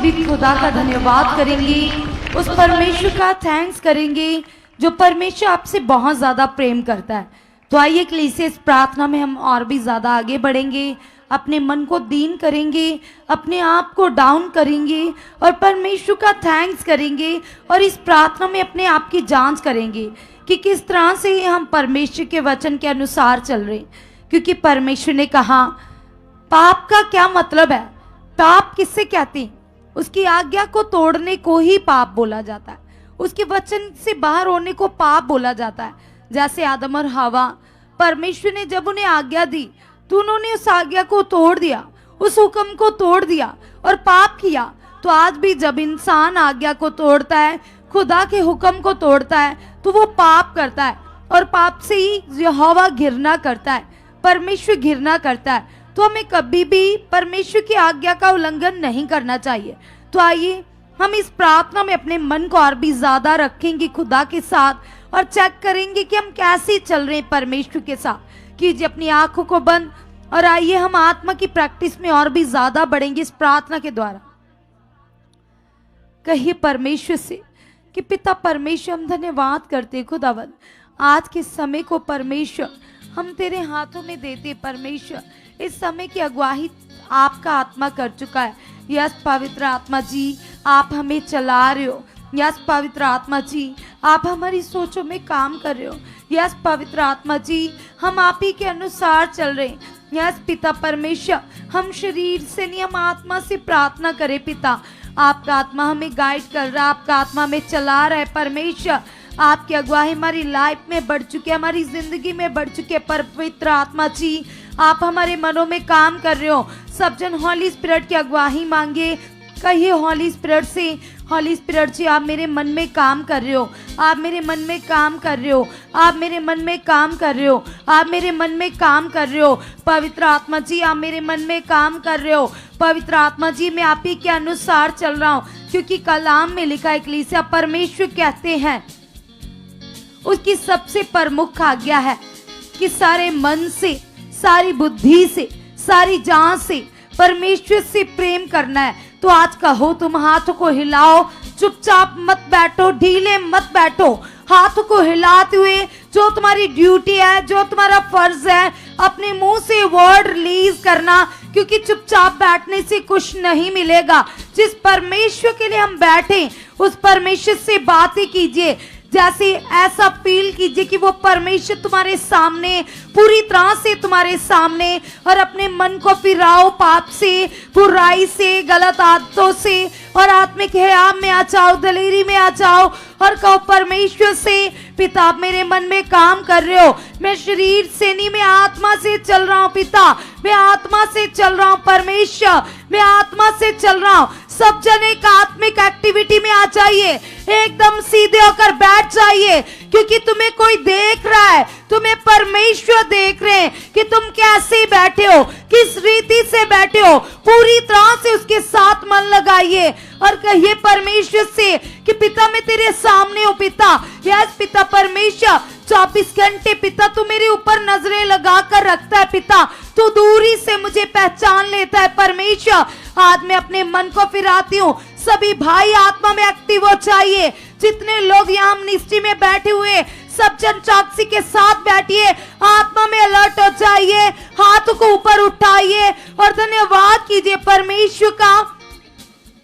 भी खुदा का धन्यवाद करेंगे, उस परमेश्वर का थैंक्स करेंगे जो परमेश्वर आपसे बहुत ज़्यादा प्रेम करता है। तो आइए कलीसिया इस प्रार्थना में हम और भी ज़्यादा आगे बढ़ेंगे, अपने मन को दीन करेंगे, अपने आप को डाउन करेंगे और परमेश्वर का थैंक्स करेंगे और इस प्रार्थना में अपने आप की जांच करेंगे कि किस तरह से हम परमेश्वर के वचन के अनुसार चल रहे हैं। क्योंकि परमेश्वर ने कहा पाप का क्या मतलब है, पाप किससे कहते हैं? उसकी आज्ञा को तोड़ने को ही पाप बोला जाता है, उसके वचन से बाहर होने को पाप बोला जाता है। जैसे आदम और हवा, परमेश्वर ने जब उन्हें आज्ञा दी तो उन्होंने उस आज्ञा को तोड़ दिया, उस हुक्म को तोड़ दिया और पाप किया। तो आज भी जब इंसान आज्ञा को तोड़ता है, खुदा के हुक्म को तोड़ता है, तो वो पाप करता है और पाप से ही यहोवा घृणा करता है, परमेश्वर घृणा करता है। तो हमें कभी भी परमेश्वर की आज्ञा का उल्लंघन नहीं करना चाहिए। तो आइए हम इस प्रार्थना में अपने मन को और भी ज्यादा रखेंगे खुदा के साथ और चेक करेंगे कि हम कैसे चल रहे हैं परमेश्वर के साथ। कीजिए अपनी आंखों को बंद और आइए हम आत्मा की प्रैक्टिस में और भी ज्यादा बढ़ेंगे इस प्रार्थना के द्वारा। कहिए परमेश्वर से कि पिता परमेश्वर, हम धन्यवाद करते खुदावंद, आज के समय को परमेश्वर हम तेरे हाथों में देते। परमेश्वर इस समय की अगुवाई आपका आत्मा कर चुका है। यस पवित्र आत्मा जी, आप हमें चला रहे हो। यस पवित्र आत्मा जी, आप हमारी सोचों में काम कर रहे हो। यस पवित्र आत्मा जी, हम आप ही के अनुसार चल रहे हैं। यस पिता परमेश्वर, हम शरीर से नहीं, हम आत्मा से प्रार्थना करें। पिता आपका आत्मा हमें गाइड कर रहा है, आपका आत्मा हमें चला रहा है। परमेश्वर आपकी अगुवाई हमारी लाइफ में बढ़ चुकी है, हमारी जिंदगी में बढ़ चुकी है। पवित्र आत्मा जी, आप हमारे मनों में काम कर रहे हो। सब जन हॉली स्पिरिट की अगुवाई मांगे। कहिए हॉली स्पिरिट से, हॉली स्पिरिट जी आप मेरे मन में काम कर रहे हो, आप मेरे मन में काम कर रहे हो, आप मेरे मन में काम कर रहे हो, आप मेरे मन में काम कर रहे हो। पवित्र आत्मा जी आप मेरे मन में काम कर रहे हो। पवित्र आत्मा जी मैं आप ही के अनुसार चल रहा हूँ, क्योंकि कलाम में लिखा है कलीसिया परमेश्वर कहते हैं उसकी सबसे प्रमुख आज्ञा है कि सारे मन से, सारी बुद्धि से, सारी जान से परमेश्वर से प्रेम करना है। तो आज कहो, तुम हाथों को हिलाओ, चुपचाप मत बैठो, ढीले मत बैठो, हाथों को हिलाते हुए जो तुम्हारी ड्यूटी है, जो तुम्हारा फर्ज है, अपने मुंह से वर्ड रिलीज करना, क्योंकि चुपचाप बैठने से कुछ नहीं मिलेगा। जिस परमेश्वर के लिए हम बैठे उस परमेश्वर से बातें कीजिए। जैसे ऐसा फील कीजिए कि वो परमेश्वर तुम्हारे सामने, पूरी तरह से तुम्हारे सामने, और अपने मन को फिराओ पाप से, बुराई से, गलत आदतों से और आत्मिक हयाम में आ जाओ, दलेरी में आ जाओ और कहो परमेश्वर से, पिता आप मेरे मन में काम कर रहे हो, मैं शरीर से नहीं, मैं आत्मा से चल रहा हूँ। पिता मैं आत्मा से चल रहा हूँ। परमेश्वर मैं आत्मा से चल रहा हूँ। सब जन एक आत्मिक एक्टिविटी में आ जाइए, एकदम सीधे होकर बैठ जाइए, क्योंकि तुम्हें कोई देख रहा है, तुम्हें परमेश्वर देख रहे हैं कि तुम कैसे बैठे हो, किस रीति से बैठे हो। पूरी तरह से उसके साथ मन लगाइए और कहिए परमेश्वर से कि पिता मैं तेरे सामने हूँ। पिता यस पिता परमेश्वर 24 घंटे पिता तू मेरे ऊपर नजरें लगा कर रखता है। पिता तू दूरी से मुझे पहचान लेता है। परमेश्वर आज मैं अपने मन को फिराती हूँ। सभी भाई आत्मा में एक्टिव हो चाहिए। जितने लोग यहाँ निष्ठि में बैठे हुए, सब जन चौकसी के साथ बैठिए, आत्मा में अलर्ट हो जाइए, हाथों को ऊपर उठाइए और धन्यवाद कीजिए परमेश्वर का।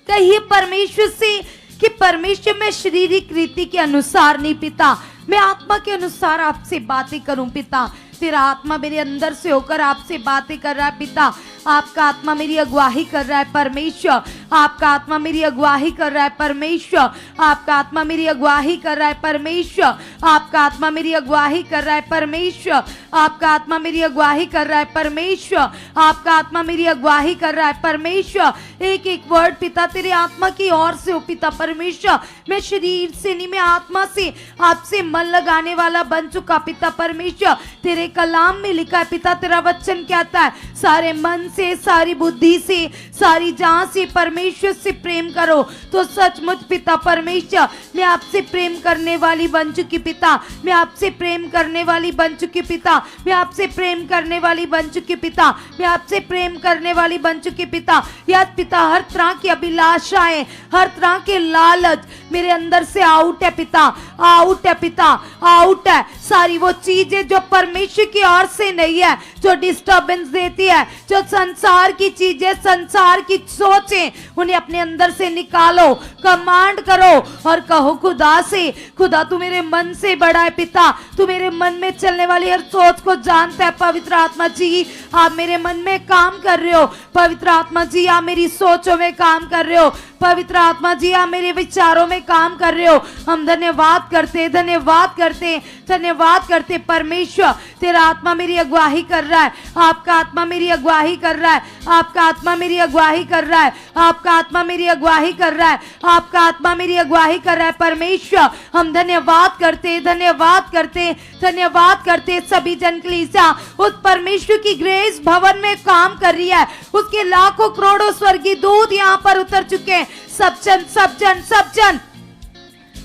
कहिए परमेश्वर से कि परमेश्वर मैं शारीरिक रीति के अनुसार नहीं पिता, मैं आत्मा के अनुसार आपसे बातें करूं। पिता तेरा आत्मा मेरे अंदर से होकर आपसे बातें कर रहा है। पिता आपका आत्मा मेरी अगुवाही कर रहा है। परमेश्वर आपका आत्मा मेरी अगुवाही कर रहा है। परमेश्वर आपका आत्मा मेरी अगुवाही कर रहा है। परमेश्वर आपका आत्मा मेरी अगुवाही कर रहा है। परमेश्वर आपका आत्मा मेरी अगुवाही कर रहा है। परमेश्वर आपका आत्मा मेरी अगुवाही कर रहा है। परमेश्वर एक एक वर्ड पिता तेरे आत्मा की ओर से हो। पिता परमेश्वर मैं शरीर से नहीं, मैं आत्मा से आपसे मन लगाने वाला बन चुका। पिता परमेश्वर तेरे कलाम में लिखा है पिता तेरा वचन कहता है सारे मन से, सारी बुद्धि से, सारी जान से परमेश्वर परमेश्वर से प्रेम करो तो सचमुच पिता परमेश्वर मैं आपसे प्रेम करने वाली बन चुकी पिता, मैं आपसे प्रेम करने वाली बन चुकी पिता, मैं आपसे प्रेम करने वाली बन चुकी पिता, मैं आपसे प्रेम करने वाली बन चुकी पिता। याद पिता हर तरह की अभिलाषाएं, हर तरह के लालच मेरे अंदर से आउट है पिता, आउट है पिता, आउट है। सारी वो चीजें जो परमेश्वर की ओर से नहीं है, जो डिस्टर्बेंस देती है, जो संसार की चीजें, संसार की सोचें, उन्हें अपने अंदर से निकालो, कमांड करो और कहो खुदा से, खुदा तू मेरे मन से बड़ा है पिता, तू मेरे मन में चलने वाली हर सोच को जानता है। पवित्र आत्मा जी आप मेरे मन में काम कर रहे हो, पवित्र आत्मा जी आप मेरी सोचों में काम कर रहे हो, पवित्र आत्मा जी आप मेरे विचारों में काम कर रहे हो। हम धन्यवाद करते, धन्यवाद करते, धन्यवाद करते। परमेश्वर तेरा आत्मा मेरी अगुवाही कर रहा है, आपका आत्मा मेरी अगुवाही कर रहा है, आपका आत्मा मेरी अगुवाही कर रहा है, आपका आत्मा मेरी अगुवाही कर रहा है, आपका आत्मा मेरी अगुवाही कर रहा है। परमेश्वर हम धन्यवाद करते, धन्यवाद करते, धन्यवाद करते। सभी जन कलीसिया उस परमेश्वर की ग्रेस भवन में काम कर रही है, उसके लाखों करोड़ों स्वर्गीय दूत यहाँ पर उतर चुके हैं। सब जन, सब जन, सब जन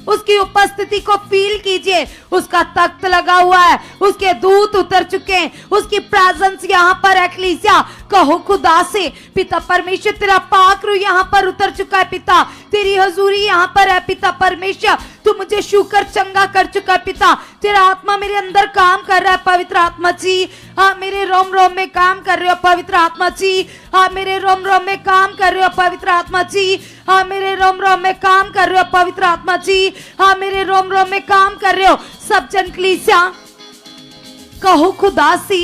उसकी उपस्थिति को फील कीजिए। उसका तख्त लगा हुआ है, उसके दूत उतर चुके हैं, उसकी प्रेजेंस यहाँ पर है। कलीसिया कहो खुदा से, पिता परमेश्वर तेरा पाक रूह यहाँ पर उतर चुका है पिता, तेरी हजूरी यहाँ पर है पिता परमेश्वर, तू मुझे शुकर चंगा कर चुका है पिता, तेरा आत्मा मेरे अंदर काम कर रहा है। पवित्र आत्मा जी आप मेरे रोम रोम में काम कर रहे हो, पवित्र आत्मा जी आप मेरे रोम रोम में काम कर रहे हो, पवित्र आत्मा जी आप मेरे रोम रोम में काम कर रहे हो, पवित्र आत्मा जी आप मेरे रोम रोम में काम कर रहे हो। सब जन कलीसिया कहो खुदा से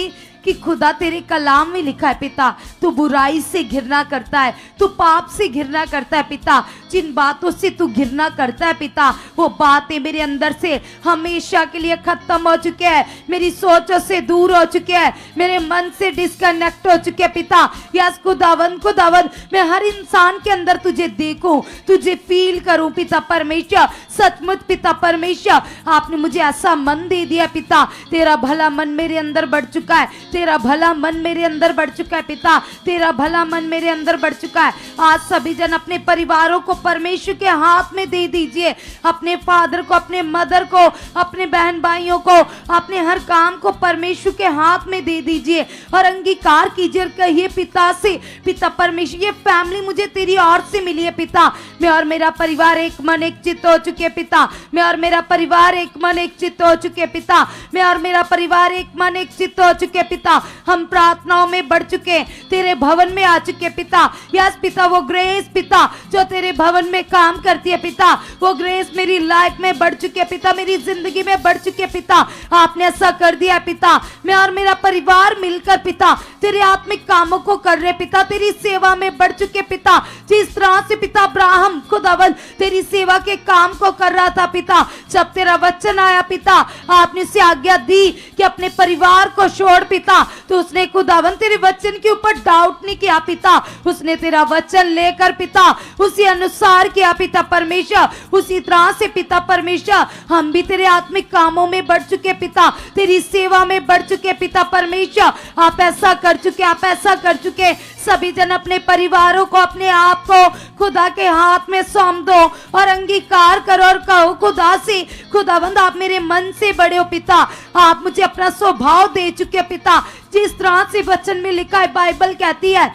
कि खुदा तेरे कलाम में लिखा है पिता, तू बुराई से घृणा करता है, तू पाप से घृणा करता है पिता। जिन बातों से तू घृणा करता है पिता, वो बातें मेरे अंदर से हमेशा के लिए खत्म हो चुके हैं, मेरी सोचों से दूर हो चुके हैं, मेरे मन से डिस्कनेक्ट हो चुके हैं पिता। यस खुदावंद, खुदावंद मैं हर इंसान के अंदर तुझे देखूं, तुझे फील करूं पिता परमेश्वर। सचमुच पिता परमेश्वर आपने मुझे ऐसा मन दे दिया पिता, तेरा भला मन मेरे अंदर बढ़ चुका है, तेरा भला मन मेरे अंदर बढ़ चुका है पिता, तेरा भला मन मेरे अंदर बढ़ चुका है। आज सभी जन अपने परिवारों को परमेश्वर के हाथ में दे दीजिए, अपने फादर को, अपने मदर को, अपने बहन भाइयों को, अपने हर काम को परमेश्वर के हाथ में दे दीजिए और अंगीकार कीजिए और कहिए पिता से, पिता परमेश्वर ये फैमिली मुझे तेरी ओर से मिली है पिता, मैं और मेरा परिवार एक मन एक चित्त हो चुके पिता, मैं और मेरा परिवार एक मन एक चित्त हो चुके पिता, मैं और मेरा परिवार एक मन एक चित्त हो चुके पिता। हम प्रार्थनाओं में बढ़ चुके, तेरे भवन में आ चुके पिता। यस पिता वो ग्रेस पिता जो तेरे भवन में काम करती है पिता, वो ग्रेस मेरी लाइफ में बढ़ चुके पिता, मेरी जिंदगी में बढ़ चुके पिता। आपने ऐसा कर दिया पिता, मैं और मेरा परिवार मिलकर पिता तेरे आत्मिक कामों को कर रहे पिता, तेरी सेवा में बढ़ चुके पिता। जिस तरह से पिता अब्राहम खुदावंद तेरी सेवा के काम को कर रहा था पिता, जब तेरा वचन आया पिता आपने उसे आज्ञा दी कि अपने परिवार को छोड़ पिता, तो उसने खुदावंद तेरे वचन के ऊपर डाउट नहीं किया पिता, उसने तेरा वचन लेकर पिता उसी अनुसार किया पिता परमेश्वर। उसी तरह से पिता परमेश्वर हम भी तेरे आत्मिक कामों में बढ़ चुके पिता, तेरी सेवा में बढ़ चुके पिता परमेश्वर। आप ऐसा कर चुके, आप ऐसा कर चुके। सभी जन अपने परिवारों को, अपने आप को खुदा के हाथ में सौंप दो और अंगीकार करो और कहो खुदा से, खुदावंद आप मेरे मन से बड़े हो पिता, आप मुझे अपना स्वभाव दे चुके पिता। जिस तरह से वचन में लिखा है, बाइबल कहती है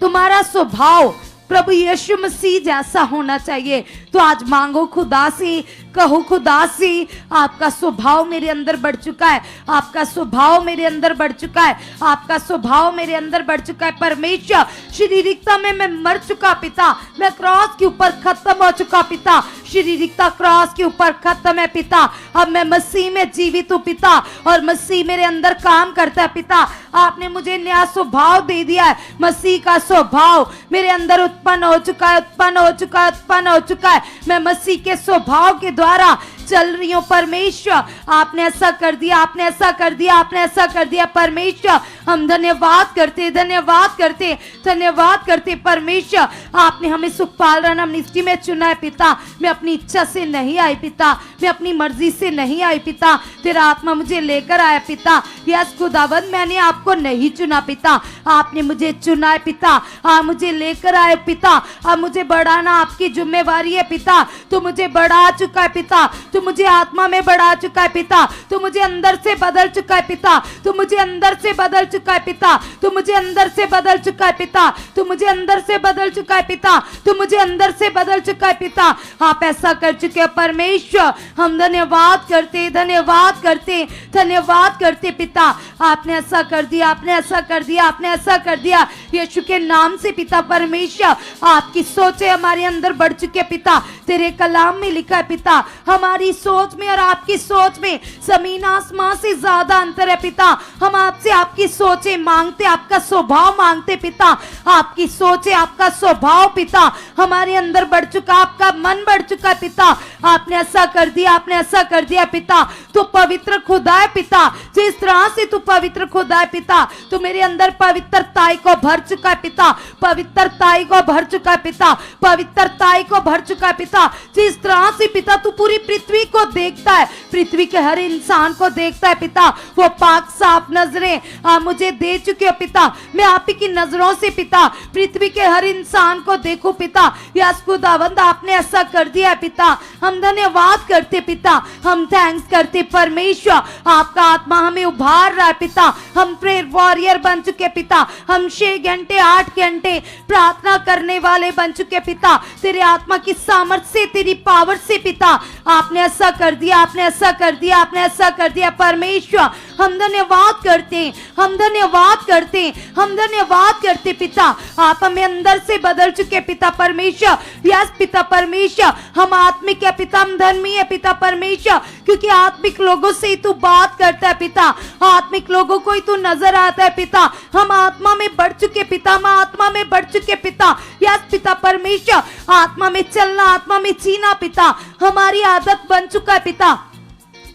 तुम्हारा स्वभाव प्रभु यीशु मसीह जैसा होना चाहिए। तो आज मांगो खुदा से, कहो खुदा से आपका स्वभाव मेरे अंदर बढ़ चुका है, आपका स्वभाव मेरे अंदर बढ़ चुका है, आपका स्वभाव मेरे अंदर बढ़ चुका है। परमेश्वर शारीरिकता में मैं मर चुका पिता, मैं क्रॉस के ऊपर खत्म हो चुका पिता, शारीरिकता क्रॉस के ऊपर खत्म है पिता। अब मैं मसीह में जीवित हूँ पिता और मसीह मेरे अंदर काम करता है पिता। आपने मुझे नया स्वभाव दे दिया है, मसीह का स्वभाव मेरे अंदर उत्पन्न हो चुका है, उत्पन्न हो चुका है, उत्पन्न हो चुका है। मैं मसीह के स्वभाव के द्वारा चल रही हूँ परमेश्वर, आपने ऐसा कर दिया, आपने ऐसा कर दिया, आपने ऐसा कर दिया परमेश्वर। हम धन्यवाद करते, धन्यवाद करते, धन्यवाद करते परमेश्वर। आपने हमें सुखपाल राणा मिनिस्ट्री में चुना है पिता। मैं अपनी इच्छा से नहीं आई पिता, मैं अपनी मर्जी से नहीं आई पिता, तेरा आत्मा मुझे लेकर आया पिता। यस खुदावंद, मैंने आपको नहीं चुना पिता, आपने मुझे चुना है पिता। आप मुझे लेकर आए पिता, अब मुझे बढ़ाना आपकी जिम्मेवारी है पिता। तू मुझे बढ़ा चुका है पिता, तू मुझे आत्मा में बढ़ा चुका है पिता, तू मुझे अंदर से बदल चुका है पिता, तू मुझे अंदर से बदल चुका है पिता, तू मुझे अंदर से बदल चुका है पिता, तू मुझे अंदर से बदल चुका है पिता, तू मुझे अंदर से बदल चुका है पिता। आप ऐसा कर चुके हैं परमेश्वर। हम धन्यवाद करते, धन्यवाद करते, धन्यवाद करते पिता। आपने ऐसा कर दिया, आपने ऐसा कर दिया, आपने ऐसा कर दिया यीशु के नाम से पिता परमेश्वर। आपकी सोचें हमारे अंदर बढ़ चुके पिता, तेरे कलाम में लिखा है पिता, हमारी सोच में और आपकी सोच में जमीन आसमान से ज्यादा अंतर है पिता। हम आपसे आपकी सोचें मांगते, आपका स्वभाव मांगते पिता। आपकी सोचें, आपका स्वभाव पिता हमारे अंदर बढ़ चुका, आपका मन बढ़ चुका है पिता। आपने ऐसा कर दिया, आपने ऐसा कर दिया पिता। तू पवित्र खुदा है पिता, जिस तरह से तू पवित्र खुदा है पिता, तू मेरे अंदर पवित्रताई को भर चुका है पिता, पवित्रताई को भर चुका है पिता, पवित्रताई को भर चुका है पिता। जिस तरह से पिता तू पूरी पृथ्वी को देखता है, पृथ्वी के हर इंसान को देखता है पिता, वो पाक साफ नजरें आप मुझे दे चुके हो पिता। मैं आप ही की नजरों से पिता पृथ्वी के हर इंसान को देखूं पिता। यस खुदावंद, आपने ऐसा कर दिया है पिता। हम धन्यवाद करते पिता, हम थैंक्स करते परमेश्वर। आपका आत्मा हमें उभार रहा है पिता। हम प्रेयर वॉरियर बन चुके पिता, हम 6 घंटे 8 घंटे प्रार्थना करने वाले बन चुके पिता, तेरे आत्मा की सामर्थ्य से, तेरी पावर से पिता। आपने ऐसा कर दिया, आपने ऐसा कर दिया, आपने ऐसा कर दिया परमेश्वर। हम धन्यवाद करते, हम धन्यवाद करते, हम धन्यवाद करते पिता। आप हमें अंदर से बदल चुके पिता परमेश्वर। यस पिता परमेश्वर, हम आत्मिक है पिता, हम धर्मी है पिता परमेश्वर, क्योंकि आत्मिक लोगों से ही तू बात करता है पिता, आत्मिक लोगों को ही तू नजर आता है पिता। हम आत्मा में बढ़ चुके पिता, हम आत्मा में बढ़ चुके पिता। यस पिता परमेश्वर, आत्मा में चलना, आत्मा में जीना पिता हमारी आदत बन चुका है पिता।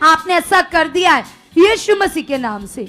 आपने ऐसा कर दिया है यीशु मसीह के नाम से।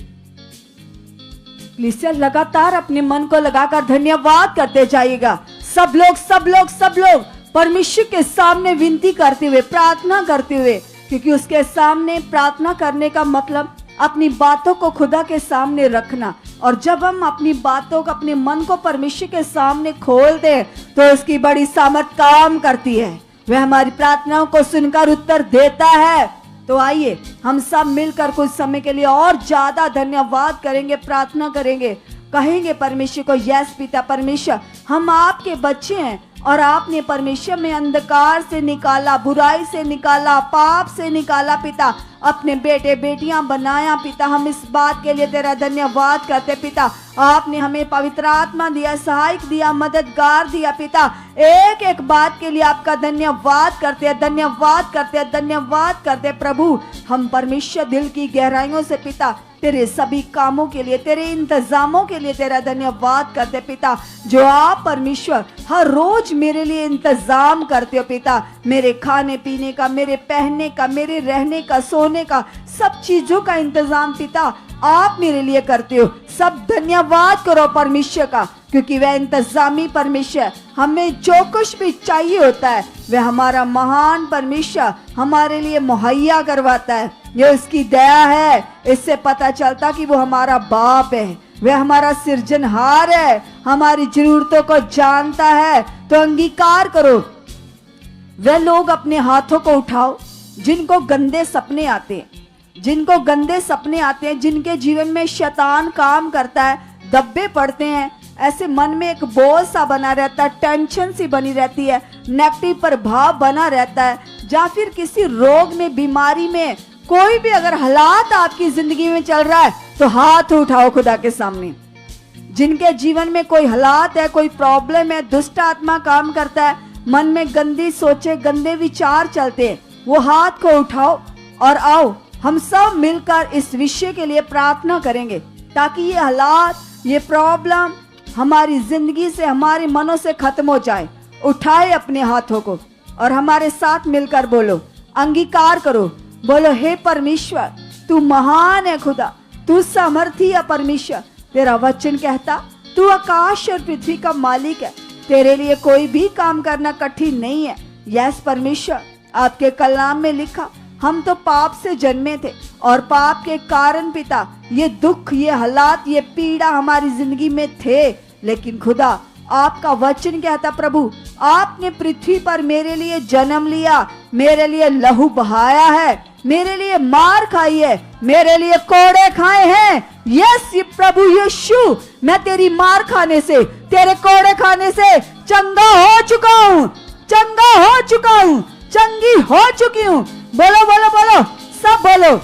कलीसिया लगातार अपने मन को लगाकर धन्यवाद करते जाइएगा। सब लोग सब लोग सब लोग परमेश्वर के सामने विनती करते हुए, प्रार्थना करते हुए, क्योंकि उसके सामने प्रार्थना करने का मतलब अपनी बातों को खुदा के सामने रखना। और जब हम अपनी बातों को, अपने मन को परमेश्वर के सामने खोल दें तो उसकी बड़ी सामर्थ काम करती है। वह हमारी प्रार्थनाओं को सुनकर उत्तर देता है। तो आइए हम सब मिलकर कुछ समय के लिए और ज्यादा धन्यवाद करेंगे, प्रार्थना करेंगे, कहेंगे परमेश्वर को, यस पिता परमेश्वर, हम आपके बच्चे हैं और आपने परमेश्वर में अंधकार से निकाला, बुराई से निकाला, पाप से निकाला पिता, अपने बेटे बेटियां बनाया पिता। हम इस बात के लिए तेरा धन्यवाद करते पिता। आपने हमें पवित्र आत्मा दिया, सहायक दिया, मददगार दिया पिता। एक एक बात के लिए आपका धन्यवाद करते हैं, धन्यवाद करते हैं, धन्यवाद करते हैं प्रभु। हम परमेश्वर दिल की गहराइयों से पिता तेरे सभी कामों के लिए, तेरे इंतजामों के लिए तेरा धन्यवाद करते पिता, जो आप परमेश्वर हर रोज मेरे लिए इंतजाम करते हो पिता। मेरे खाने पीने का, मेरे पहनने का, मेरे रहने का, सोने का, सब चीजों का इंतजाम पिता आप मेरे लिए करते हो। सब धन्यवाद करो परमेश्वर का, क्योंकि वह इंतजामी परमेश्वर हमें जो कुछ भी चाहिए होता है वह हमारा महान परमेश्वर हमारे लिए मुहैया करवाता है। ये उसकी दया है। इससे पता चलता कि वो हमारा बाप है, वह हमारा सृजनहार है, हमारी जरूरतों को जानता है। तो अंगीकार करो। वह लोग अपने हाथों को उठाओ जिनको गंदे सपने आते हैं, जिनको गंदे सपने आते हैं, जिनके जीवन में शैतान काम करता है, दब्बे पड़ते हैं, ऐसे मन में एक बोझ सा बना रहता है, टेंशन सी बनी रहती है, नेगेटिव प्रभाव बना रहता है, या फिर किसी रोग में, बीमारी में, कोई भी अगर हालात आपकी जिंदगी में चल रहा है तो हाथ उठाओ खुदा के सामने। जिनके जीवन में कोई हालात है, कोई प्रॉब्लम है, दुष्ट आत्मा काम करता है, मन में गंदी सोचे, गंदे विचार चलते हैं, वो हाथ को उठाओ और आओ हम सब मिलकर इस विषय के लिए प्रार्थना करेंगे, ताकि ये हालात, ये प्रॉब्लम हमारी जिंदगी से, हमारे मनों से खत्म हो जाए। उठाए अपने हाथों को और हमारे साथ मिलकर बोलो, अंगीकार करो। बोलो हे परमेश्वर, तू महान है खुदा, तू सामर्थी है परमेश्वर। तेरा वचन कहता तू आकाश और पृथ्वी का मालिक है, तेरे लिए कोई भी काम करना कठिन नहीं है। यस परमेश्वर, आपके कलाम में लिखा हम तो पाप से जन्मे थे और पाप के कारण पिता ये दुख, ये हालात, ये पीड़ा हमारी जिंदगी में थे, लेकिन खुदा आपका वचन कहता प्रभु आपने पृथ्वी पर मेरे लिए जन्म लिया, मेरे लिए लहू बहाया है, मेरे लिए मार खाई है, मेरे लिए कोड़े खाए हैं। यस प्रभु यीशु, मैं तेरी मार खाने से, तेरे कोड़े खाने से चंगा हो चुका हूँ, चंगा हो चुका हूँ, चंगी हो चुकी हूँ। बोलो बोलो बोलो, सब बोलो।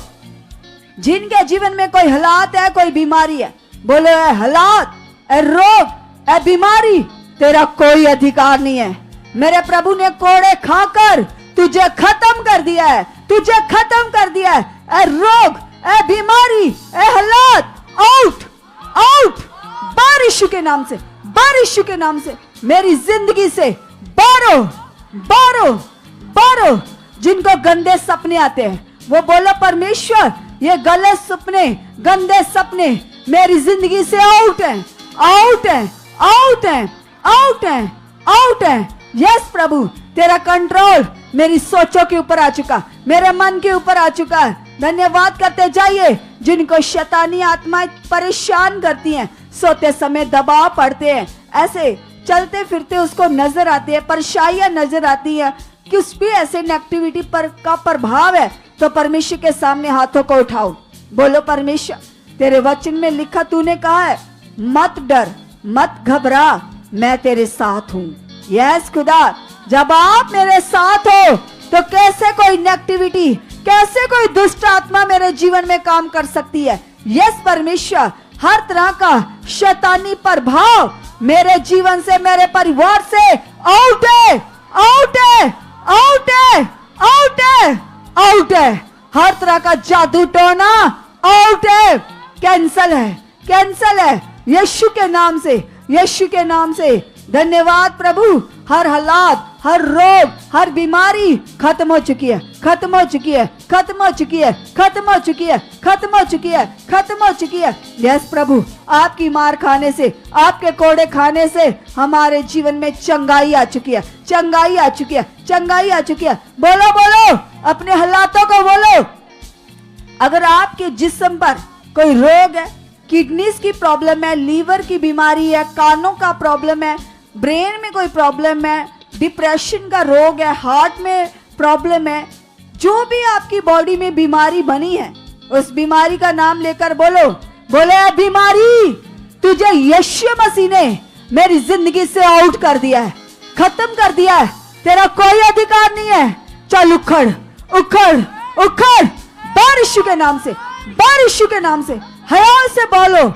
जिनके जीवन में कोई हालात है, कोई बीमारी है, बोलो ए हालात, ए रोग, ए बीमारी, तेरा कोई अधिकार नहीं है। मेरे प्रभु ने कोड़े खाकर तुझे खत्म कर दिया है, तुझे खत्म कर दिया है। ए रोग, ए बीमारी, ए हालात, आउट आउट, बारिश के नाम से, बारिश के नाम से मेरी जिंदगी से बारो बारो बारो। जिनको गंदे सपने आते हैं वो बोलो परमेश्वर ये गलत सपने, गंदे सपने मेरी जिंदगी से आउट है, आउट है, आउट है, आउट है, आउट है। यस प्रभु, तेरा कंट्रोल मेरी सोचों के ऊपर आ चुका, मेरे मन के ऊपर आ चुका है। धन्यवाद करते जाइए। जिनको शैतानी आत्माएं परेशान करती हैं, सोते समय दबाव पड़ते हैं, ऐसे चलते फिरते उसको नजर आती है, परेशानियां नजर आती है, किस भी ऐसे नेगेटिविटी पर का प्रभाव है, तो परमेश्वर के सामने हाथों को उठाओ। बोलो परमेश्वर, तेरे वचन में लिखा तूने कहा है मत डर, मत घबरा, मैं तेरे साथ हूँ। यस खुदा, जब आप मेरे साथ हो तो कैसे कोई नेगेटिविटी, कैसे कोई दुष्ट आत्मा मेरे जीवन में काम कर सकती है। यस परमेश्वर, हर तरह का शैतानी प्रभाव मेरे जीवन से, मेरे परिवार से आउट है, आउट है, आउट है, आउट है, आउट है। हर तरह का जादू टोना आउट है, कैंसल है, कैंसल है यीशु के नाम से, यीशु के नाम से। धन्यवाद प्रभु, हर हालात, हर रोग, हर बीमारी खत्म हो चुकी है, खत्म हो चुकी है, खत्म हो चुकी है, खत्म हो चुकी है, खत्म हो चुकी है, खत्म हो चुकी है। यस प्रभु, आपकी मार खाने से, आपके कोड़े खाने से हमारे जीवन में चंगाई आ चुकी है, चंगाई आ चुकी है, चंगाई आ चुकी है। बोलो बोलो, अपने हालातों को बोलो। अगर आपके जिस्म पर कोई रोग है, किडनीज की प्रॉब्लम है, लीवर की बीमारी है, कानों का प्रॉब्लम है, ब्रेन में कोई प्रॉब्लम है, डिप्रेशन का रोग है, हार्ट में प्रॉब्लम है, जो भी आपकी बॉडी में बीमारी बनी है, उस बीमारी का नाम लेकर बोलो, बोले बीमारी तुझे यीशु मसीह ने मेरी जिंदगी से आउट कर दिया है, खत्म कर दिया है, तेरा कोई अधिकार नहीं है। चल उखड़ उखड़ उखड़, बारिश के नाम से, बारिश के नाम से, हया से बोलो,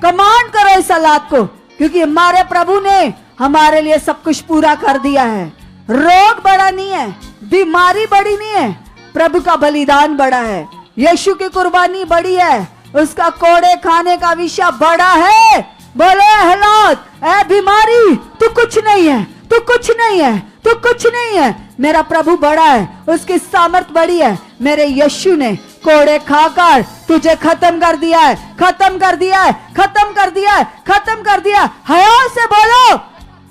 कमांड करो इस हालात को, क्योंकि हमारे प्रभु ने हमारे लिए सब कुछ पूरा कर दिया है। रोग बड़ा नहीं है, बीमारी बड़ी नहीं है, प्रभु का बलिदान बड़ा है, यीशु की कुर्बानी बड़ी है, उसका कोड़े खाने का विषय बड़ा है। बोले हालात, ए बीमारी तू कुछ नहीं है, तू कुछ नहीं है, तू कुछ नहीं है, मेरा प्रभु बड़ा है, उसकी सामर्थ बड़ी है। मेरे यीशु ने कोड़े खाकर तुझे खत्म कर दिया है, खत्म कर दिया है, खत्म कर दिया है, खत्म कर दिया। हया से बोलो,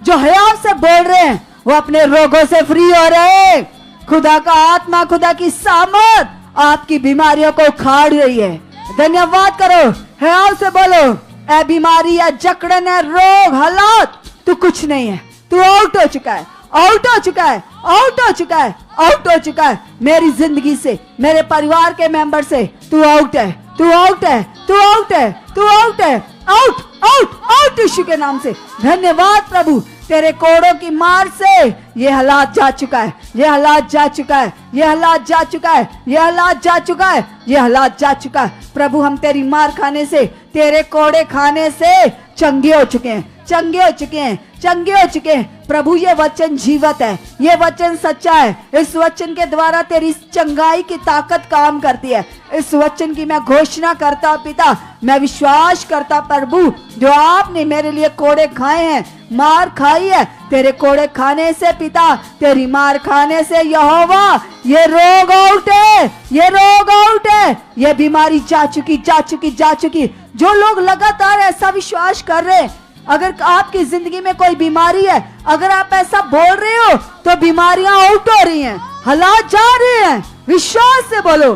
जो हया से बोल रहे हैं वो अपने रोगों से फ्री हो रहे हैं। खुदा का आत्मा, खुदा की सामर्थ आपकी बीमारियों को उखाड़ रही है। धन्यवाद करो, हया से बोलो, ए बीमारी है, जकड़न है, रोग, हालात, तू कुछ नहीं है, तू आउट हो चुका है, आउट हो चुका है, आउट हो चुका है, आउट हो चुका है। मेरी जिंदगी से, मेरे परिवार के मेंबर से तू आउट है, तू आउट है, तू आउट है, तू आउट है, आउट आउट आउट यीशु के नाम से। धन्यवाद प्रभु, तेरे कोड़ों की मार से ये हालात जा चुका है, ये हालात जा चुका है, ये हालात जा चुका है, ये हालात जा चुका है, ये हालात जा चुका है। प्रभु हम तेरी मार खाने से, तेरे कोड़े खाने से चंगे हो चुके हैं, चंगे हो चुके हैं, चंगे हो चुके हैं। प्रभु ये वचन जीवत है, ये वचन सच्चा है। इस वचन के द्वारा तेरी चंगाई की ताकत काम करती है। इस वचन की मैं घोषणा करता हूं पिता, मैं विश्वास करता प्रभु, जो आपने मेरे लिए कोड़े खाए हैं, मार खाई है, तेरे कोड़े खाने से पिता, तेरी मार खाने से यहोवा ये रोग आउट है, ये रोग आउट है, ये बीमारी जा चुकी जा चुकी जा चुकी। जो लोग लगातार ऐसा विश्वास कर रहे हैं, अगर आपकी जिंदगी में कोई बीमारी है, अगर आप ऐसा बोल रहे हो तो बीमारियां आउट हो रही हैं, हालात जा रहे हैं। विश्वास से बोलो,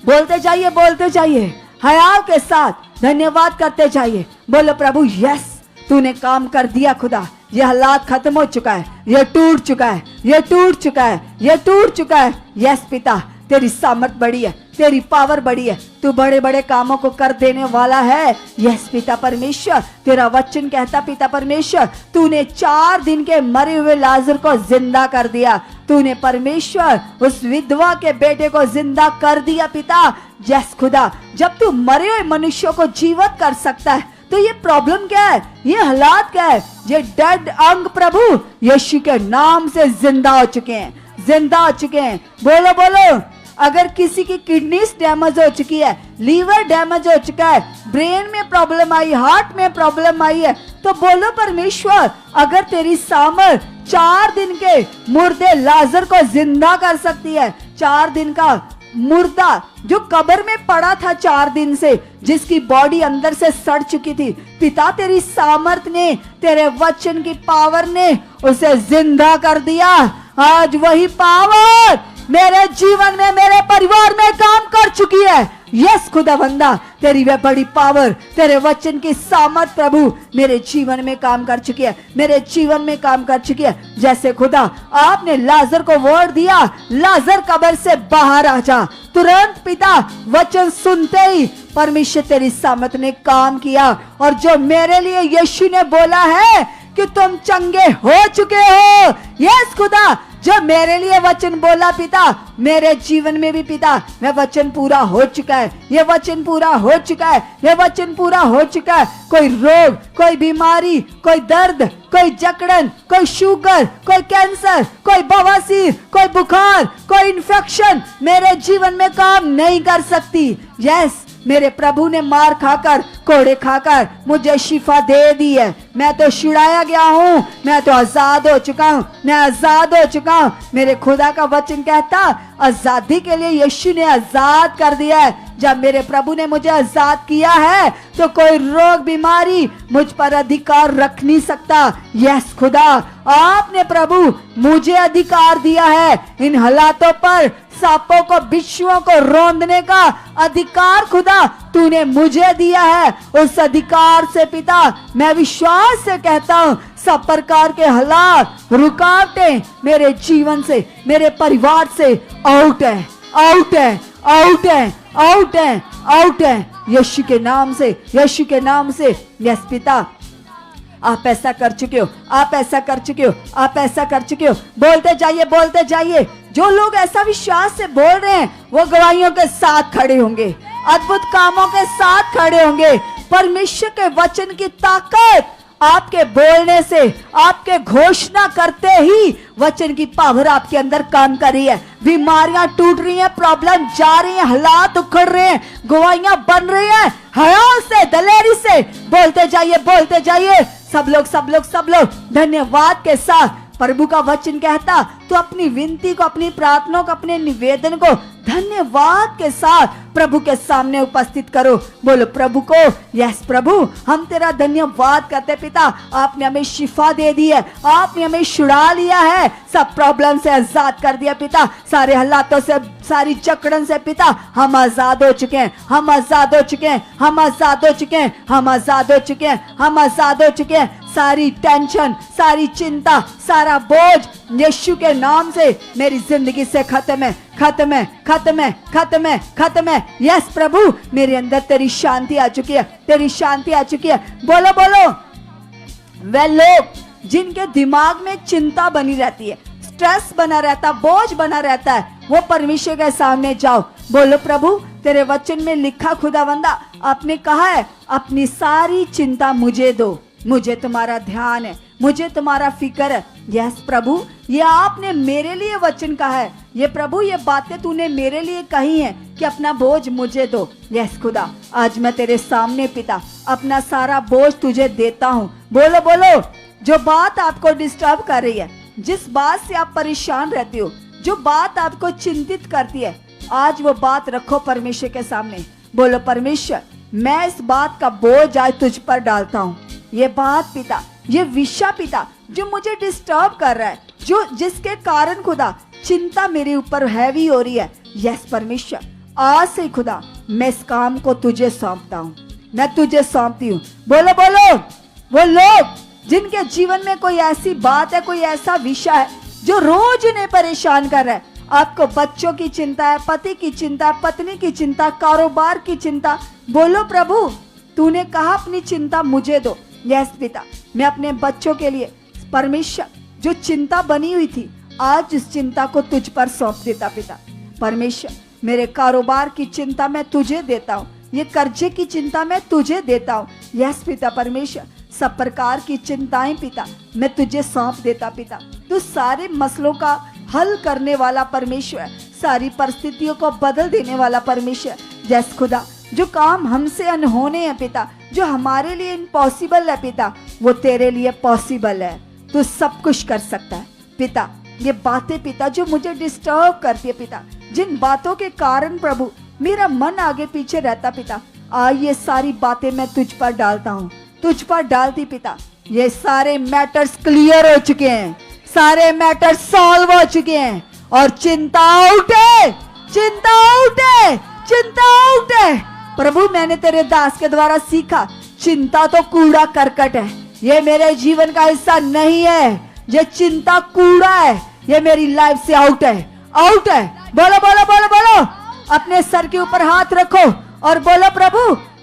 बोलते जाइए, बोलते जाइए, हया के साथ धन्यवाद करते जाइए। बोलो प्रभु यस, तूने काम कर दिया खुदा, ये हालात खत्म हो चुका है, ये टूट चुका है, ये टूट चुका है, ये टूट चुका है। यस पिता, तेरी सामर्थ बड़ी है, तेरी पावर बड़ी है, तू बड़े बड़े कामों को कर देने वाला है। यस पिता परमेश्वर, तेरा वचन कहता पिता परमेश्वर, तूने 4 दिन के मरे हुए लाजर को जिंदा कर दिया। तूने परमेश्वर उस विधवा के बेटे को जिंदा कर दिया पिता। यस खुदा, जब तू मरे हुए मनुष्यों को जीवित कर सकता है तो ये प्रॉब्लम क्या है, ये हालात क्या है? ये डेड अंग प्रभु यीशु के नाम से जिंदा हो चुके हैं, जिंदा हो चुके हैं। बोलो बोलो, अगर किसी की किडनीज डैमेज हो चुकी है, लीवर डैमेज हो चुका है, ब्रेन में प्रॉब्लम आई, हार्ट में प्रॉब्लम आई है, तो बोलो परमेश्वर, अगर तेरी सामर्थ 4 दिन के मुर्दे लाजर को जिंदा कर सकती है, 4 दिन का मुर्दा जो कब्र में पड़ा था 4 दिन से, जिसकी बॉडी अंदर से सड़ चुकी थी, पिता तेरी सामर्थ ने, तेरे वचन की पावर ने उसे जिंदा कर दिया। आज वही पावर मेरे जीवन में, मेरे परिवार में काम कर चुकी है। यस खुदावंदा, तेरी वह बड़ी पावर, तेरे वचन की सामर्थ प्रभु मेरे जीवन में काम कर चुकी है, मेरे जीवन में काम कर चुकी है। जैसे खुदा आपने लाजर को वर्ड दिया, लाजर कब्र से बाहर आ जा, तुरंत पिता वचन सुनते ही परमेश्वर तेरी सामर्थ ने काम किया। और जो मेरे लिए यीशु ने बोला है कि तुम चंगे हो चुके हो, यस खुदा, जो मेरे लिए वचन बोला पिता, मेरे जीवन में भी पिता वह वचन पूरा हो चुका है, ये वचन पूरा हो चुका है, ये वचन पूरा हो चुका है। कोई रोग, कोई बीमारी, कोई दर्द, कोई जकड़न, कोई शुगर, कोई कैंसर, कोई बवासीर, कोई बुखार, कोई इन्फेक्शन मेरे जीवन में काम नहीं कर सकती। यस, मेरे प्रभु ने मार खाकर, कोड़े खाकर मुझे शिफा दे दी है। मैं तो छुड़ाया गया हूँ, मैं तो आजाद हो चुका हूँ, मैं आजाद हो चुका हूँ। मेरे खुदा का वचन कहता, आजादी के लिए यीशु ने आजाद कर दिया है। जब मेरे प्रभु ने मुझे आजाद किया है तो कोई रोग बीमारी मुझ पर अधिकार रख नहीं सकता। यस खुदा, आपने प्रभु मुझे अधिकार दिया है इन हालातों पर, सांपों को, बिच्छुओं को रौंदने का अधिकार खुदा तूने मुझे दिया है। उस अधिकार से पिता मैं विश्वास से कहता हूँ, सब प्रकार के हालात, रुकावटें मेरे जीवन से, मेरे परिवार से आउट है, आउट है, आउट है, आउट है, आउट है, यीशु के नाम से, यीशु के नाम से। यस पिता, आप ऐसा कर चुके हो, आप ऐसा कर चुके हो, आप ऐसा कर चुके हो। बोलते जाइए, बोलते जाइए। जो लोग ऐसा विश्वास से बोल रहे हैं वो गवाहियों के साथ खड़े होंगे, अद्भुत कामों के साथ खड़े होंगे। परमेश्वर के वचन की ताकत आपके बोलने से, आपके घोषणा करते ही वचन की पावर आपके अंदर काम कर रही है। बीमारियां टूट रही हैं, प्रॉब्लम जा रही हैं, हालात उखड़ रहे हैं, गवाहियां बन रही हैं। हया से, दलेरी से बोलते जाइए, बोलते जाइए। सब लोग, सब लोग, सब लोग धन्यवाद के साथ। प्रभु का वचन कहता, तो अपनी विनती को, अपनी प्रार्थना को, अपने निवेदन को धन्यवाद के साथ प्रभु के सामने उपस्थित करो। बोलो प्रभु को, यस प्रभु, हम तेरा धन्यवाद करते पिता, आपने हमें शिफा दे दी है, आपने हमें छुड़ा लिया है, सब प्रॉब्लम से आजाद कर दिया पिता, सारे हालातों से, सारी जकड़न से पिता हम आजाद हो चुके हैं, हम आजाद हो चुके हैं, हम आजाद हो चुके हैं, हम आजाद हो चुके हैं, हम आजाद हो चुके हैं। सारी टेंशन, सारी चिंता, सारा बोझ यीशु के नाम से मेरी जिंदगी से खत्म है, खत्म है, खत्म है, खत्म है, खत्म है। यस प्रभु, मेरे अंदर तेरी शांति आ चुकी है, तेरी शांति आ चुकी है। बोलो बोलो, वे लोग जिनके दिमाग में चिंता बनी रहती है, स्ट्रेस बना रहता, बोझ बना रहता है, वो परमेश्वर के सामने जाओ। बोलो प्रभु, तेरे वचन में लिखा खुदावंदा, आपने कहा है अपनी सारी चिंता मुझे दो, मुझे तुम्हारा ध्यान है, मुझे तुम्हारा फिक्र है। यस प्रभु, ये आपने मेरे लिए वचन कहा है। ये प्रभु, ये बातें तूने मेरे लिए कही हैं कि अपना बोझ मुझे दो। यस खुदा, आज मैं तेरे सामने पिता अपना सारा बोझ तुझे देता हूँ। बोलो बोलो, जो बात आपको डिस्टर्ब कर रही है, जिस बात से आप परेशान रहते हो, जो बात आपको चिंतित करती है, आज वो बात रखो परमेश्वर के सामने। बोलो परमेश्वर, मैं इस बात का बोझ आज तुझ पर डालता हूँ। ये बात पिता, ये विषय पिता जो मुझे डिस्टर्ब कर रहा है, जो जिसके कारण खुदा चिंता मेरे ऊपर हैवी हो रही है, यस परमेश्वर, आज से खुदा मैं इस काम को तुझे सौंपता हूँ, मैं तुझे सौंपती हूँ। बोलो बोलो, वो लोग जिनके जीवन में कोई ऐसी बात है, कोई ऐसा विषय है जो रोज उन्हें परेशान कर रहा है। आपको बच्चों की चिंता है, पति की चिंता, पत्नी की चिंता, कारोबार की चिंता। बोलो प्रभु, तूने कहा अपनी चिंता मुझे दो। यस पिता, मैं अपने बच्चों के लिए परमेश्वर जो चिंता बनी हुई थी, आज इस चिंता को तुझ पर सौंप देता पिता। परमेश्वर, मेरे कारोबार की चिंता मैं तुझे देता हूँ, ये कर्जे की चिंता मैं तुझे देता हूँ। यस पिता परमेश्वर, सब प्रकार की चिंताएं पिता मैं तुझे सौंप देता पिता। तू सारे मसलों का हल करने वाला परमेश्वर है, सारी परिस्थितियों को बदल देने वाला परमेश्वर। यस खुदा, जो काम हमसे अनहोने हैं पिता, जो हमारे लिए इम्पॉसिबल है पिता, वो तेरे लिए पॉसिबल है। तू सब कुछ कर सकता है पिता। ये बातें पिता जो मुझे डिस्टर्ब करती है पिता, जिन बातों के कारण प्रभु मेरा मन आगे पीछे रहता पिता, आज ये सारी बातें मैं तुझ पर डालता हूँ, तुझ पर डालती पिता। ये सारे मैटर्स क्लियर हो चुके हैं, सारे मैटर्स सॉल्व हो चुके हैं, और चिंता आउट है, चिंता आउट है, चिंता आउट है। प्रभु, मैंने तेरे दास के द्वारा सीखा, चिंता तो कूड़ा करकट है, ये मेरे जीवन का हिस्सा नहीं है। ये चिंता कूड़ा है, ये मेरी लाइफ से आउट है, आउट है। बोलो बोलो बोलो बोलो, अपने सर के ऊपर हाथ रखो और बोलो प्रभु,